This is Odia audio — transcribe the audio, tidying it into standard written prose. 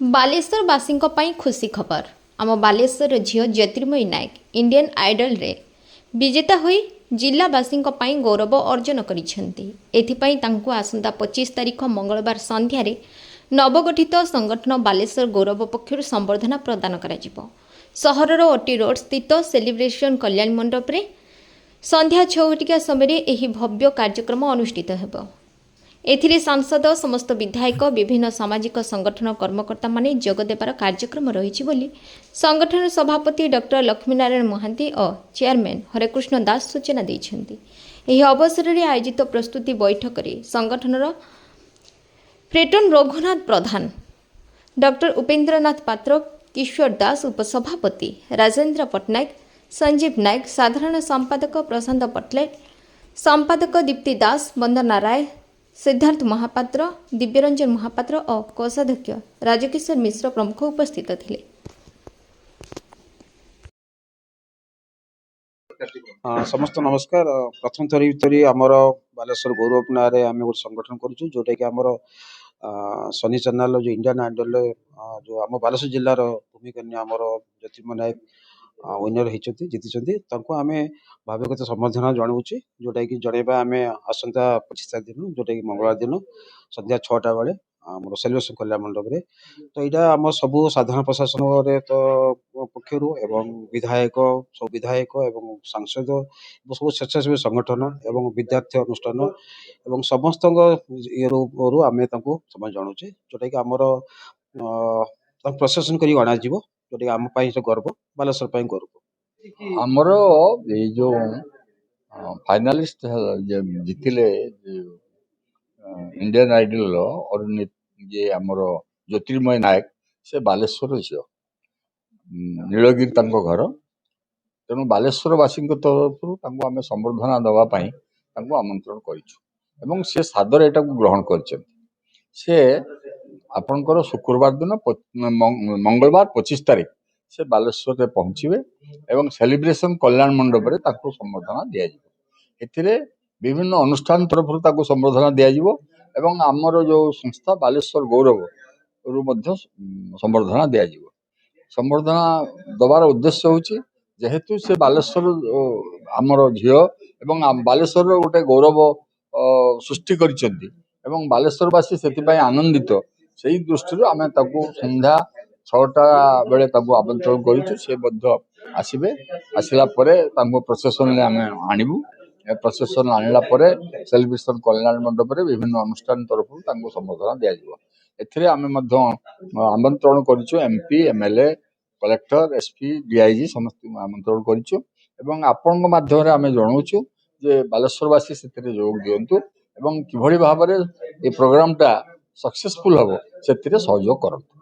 ବାଲେଶ୍ୱରବାସୀଙ୍କ ପାଇଁ ଖୁସି ଖବର। ଆମ ବାଲେଶ୍ୱରର ଝିଅ ଜ୍ୟୋତିର୍ମୟୀ ନାୟକ ଇଣ୍ଡିଆନ୍ ଆଇଡଲରେ ବିଜେତା ହୋଇ ଜିଲ୍ଲାବାସୀଙ୍କ ପାଇଁ ଗୌରବ ଅର୍ଜନ କରିଛନ୍ତି। ଏଥିପାଇଁ ତାଙ୍କୁ ଆସନ୍ତା 25 ତାରିଖ ମଙ୍ଗଳବାର ସନ୍ଧ୍ୟାରେ ନବଗଠିତ ସଂଗଠନ ବାଲେଶ୍ୱର ଗୌରବ ପକ୍ଷରୁ ସମ୍ବର୍ଦ୍ଧନା ପ୍ରଦାନ କରାଯିବ। ସହରର ଓଟି ରୋଡ୍ ସ୍ଥିତ ସେଲିବ୍ରେସନ୍ କଲ୍ୟାଣ ମଣ୍ଡପରେ ସନ୍ଧ୍ୟା 6ଟା ସମୟରେ ଏହି ଭବ୍ୟ କାର୍ଯ୍ୟକ୍ରମ ଅନୁଷ୍ଠିତ ହେବ। ଏଥିରେ ସାଂସଦ, ସମସ୍ତ ବିଧାୟକ, ବିଭିନ୍ନ ସାମାଜିକ ସଂଗଠନ କର୍ମକର୍ତ୍ତାମାନେ ଯୋଗ ଦେବାର କାର୍ଯ୍ୟକ୍ରମ ରହିଛି ବୋଲି ସଂଗଠନର ସଭାପତି ଡକ୍ଟର ଲକ୍ଷ୍ମୀନାରାୟଣ ମହାନ୍ତି ଓ ଚେୟାରମ୍ୟାନ୍ ହରେକୃଷ୍ଣ ଦାସ ସୂଚନା ଦେଇଛନ୍ତି। ଏହି ଅବସରରେ ଆୟୋଜିତ ପ୍ରସ୍ତୁତି ବୈଠକରେ ସଂଗଠନର ପ୍ରେଟନ୍ ରଘୁନାଥ ପ୍ରଧାନ, ଡକ୍ଟର ଉପେନ୍ଦ୍ରନାଥ ପାତ୍ର, କିଶୋର ଦାସ ଉପସଭାପତି, ରାଜେନ୍ଦ୍ର ପଟ୍ଟନାୟକ, ସଞ୍ଜୀବ ନାୟକ, ସାଧାରଣ ସମ୍ପାଦକ ପ୍ରଶାନ୍ତ ପଟ୍ଟନାୟକ, ସମ୍ପାଦକ ଦୀପ୍ତି ଦାସ, ବନ୍ଦନା ରାୟ, ସିଦ୍ଧାର୍ଥ ମହାପାତ୍ର, ଦିବ୍ୟରଞ୍ଜନ ମହାପାତ୍ର ଓ କୋଷାଧ୍ୟକ୍ଷ ରାଜକିଶୋର ମିଶ୍ର ପ୍ରମୁଖ ଉପସ୍ଥିତ ଥିଲେ। ସମସ୍ତ ନମସ୍କାର। ପ୍ରଥମ ଥର ଭିତରେ ଆମର ବାଲେଶ୍ୱର ଗୌରବ ନାଁରେ ଆମେ ଗୋଟେ ସଂଗଠନ କରୁଛୁ, ଯୋଉଟାକି ଆମର ସନି ଚ୍ୟାନେଲ ଯେଉଁ ଇଣ୍ଡିଆନ୍ ଆଇଡଲରେ ଯେଉଁ ଆମ ବାଲେଶ୍ୱର ଜିଲ୍ଲାର ଭୂମିକନ୍ୟା ଆମର ଜ୍ୟୋତିର୍ମୟୀ ନାୟକ ୱିନର ହେଇଛନ୍ତି, ଜିତିଛନ୍ତି। ତାଙ୍କୁ ଆମେ ଭାବଗତ ସମ୍ବର୍ଦ୍ଧନା ଜଣାଉଛି, ଯୋଉଟାକି ଜଣେଇବା ଆମେ ଆସନ୍ତା 25 ତାରିଖ ଦିନ, ଯୋଉଟାକି ମଙ୍ଗଳବାର ଦିନ ସନ୍ଧ୍ୟା 6ଟା ବେଳେ ଆମର ସେଲିବ୍ରେସନ୍ କଲ୍ୟାଣ ମଣ୍ଡପରେ। ତ ଏଇଟା ଆମ ସବୁ ସାଧାରଣ ପ୍ରଶାସନରେ ତ ପକ୍ଷରୁ ଏବଂ ସବୁ ବିଧାୟକ ଏବଂ ସାଂସଦ ସବୁ ସ୍ୱେଚ୍ଛାସେବୀ ସଂଗଠନ ଏବଂ ବିଦ୍ୟାର୍ଥୀ ଅନୁଷ୍ଠାନ ଏବଂ ସମସ୍ତଙ୍କ ଇଏରୁ ଆମେ ତାଙ୍କୁ ସମୟ ଜଣାଉଛେ, ଯୋଉଟାକି ଆମର ତାଙ୍କୁ ପ୍ରଶାସନ କରି ଅଣାଯିବ, ଯୋଉଟାକି ଆମ ପାଇଁ ଗର୍ବ, ବାଲେଶ୍ୱର ପାଇଁ ଗର୍ବ। ଆମର ଏଇ ଯୋଉ ଫାଇନାଲିଷ୍ଟ ଜିତିଲେ ଇଣ୍ଡିଆନ୍ ଆଇଡଲର ଯେ ଆମର ଜ୍ୟୋତିର୍ମୟୀ ନାୟକ, ସେ ବାଲେଶ୍ୱର ଝିଅ, ନୀଳଗିରି ତାଙ୍କ ଘର। ତେଣୁ ବାଲେଶ୍ୱରବାସୀଙ୍କ ତରଫରୁ ତାଙ୍କୁ ଆମେ ସମ୍ବର୍ଦ୍ଧନା ଦେବା ପାଇଁ ତାଙ୍କୁ ଆମନ୍ତ୍ରଣ କରିଛୁ ଏବଂ ସେ ସାଦରେ ଏଟାକୁ ଗ୍ରହଣ କରିଛନ୍ତି। ସେ ଆପଣଙ୍କର ଶୁକ୍ରବାର ଦିନ ମଙ୍ଗଳବାର 25 ତାରିଖ ସେ ବାଲେଶ୍ୱରରେ ପହଞ୍ଚିବେ ଏବଂ ସେଲିବ୍ରେସନ୍ କଲ୍ୟାଣ ମଣ୍ଡପରେ ତାଙ୍କୁ ସମ୍ବର୍ଦ୍ଧନା ଦିଆଯିବ। ଏଥିରେ ବିଭିନ୍ନ ଅନୁଷ୍ଠାନ ତରଫରୁ ତାଙ୍କୁ ସମ୍ବର୍ଦ୍ଧନା ଦିଆଯିବ ଏବଂ ଆମର ଯେଉଁ ସଂସ୍ଥା ବାଲେଶ୍ୱର ଗୌରବରୁ ମଧ୍ୟ ସମ୍ବର୍ଦ୍ଧନା ଦିଆଯିବ। ସମ୍ବର୍ଦ୍ଧନା ଦେବାର ଉଦ୍ଦେଶ୍ୟ ହେଉଛି, ଯେହେତୁ ସେ ବାଲେଶ୍ୱର ଆମର ଝିଅ ଏବଂ ବାଲେଶ୍ୱରର ଗୋଟେ ଗୌରବ ସୃଷ୍ଟି କରିଛନ୍ତି ଏବଂ ବାଲେଶ୍ୱରବାସୀ ସେଥିପାଇଁ ଆନନ୍ଦିତ, ସେଇ ଦୃଷ୍ଟିରୁ ଆମେ ତାକୁ ସନ୍ଧ୍ୟା 6ଟା ବେଳେ ତାଙ୍କୁ ଆମନ୍ତ୍ରଣ କରିଛୁ। ସେ ମଧ୍ୟ ଆସିବେ। ଆସିଲା ପରେ ତାଙ୍କୁ ପ୍ରସେସନରେ ଆମେ ଆଣିବୁ। ପ୍ରସେସନ ଆଣିଲା ପରେ ସେଲିବ୍ରେସନ୍ କଲ୍ୟାଣ ମଣ୍ଡପରେ ବିଭିନ୍ନ ଅନୁଷ୍ଠାନ ତରଫରୁ ତାଙ୍କୁ ସମ୍ବର୍ଦ୍ଧନା ଦିଆଯିବ। ଏଥିରେ ଆମେ ମଧ୍ୟ ଆମନ୍ତ୍ରଣ କରିଛୁ MP, MLA, collector, SP, DIG ସମସ୍ତଙ୍କୁ ଆମନ୍ତ୍ରଣ କରିଛୁ ଏବଂ ଆପଣଙ୍କ ମାଧ୍ୟମରେ ଆମେ ଜଣାଉଛୁ ଯେ ବାଲେଶ୍ୱରବାସୀ ସେଥିରେ ଯୋଗ ଦିଅନ୍ତୁ ଏବଂ କିଭଳି ଭାବରେ ଏ ପ୍ରୋଗ୍ରାମଟା ସକ୍ସେସଫୁଲ ହେବ ସେଥିରେ ସହଯୋଗ କରନ୍ତୁ।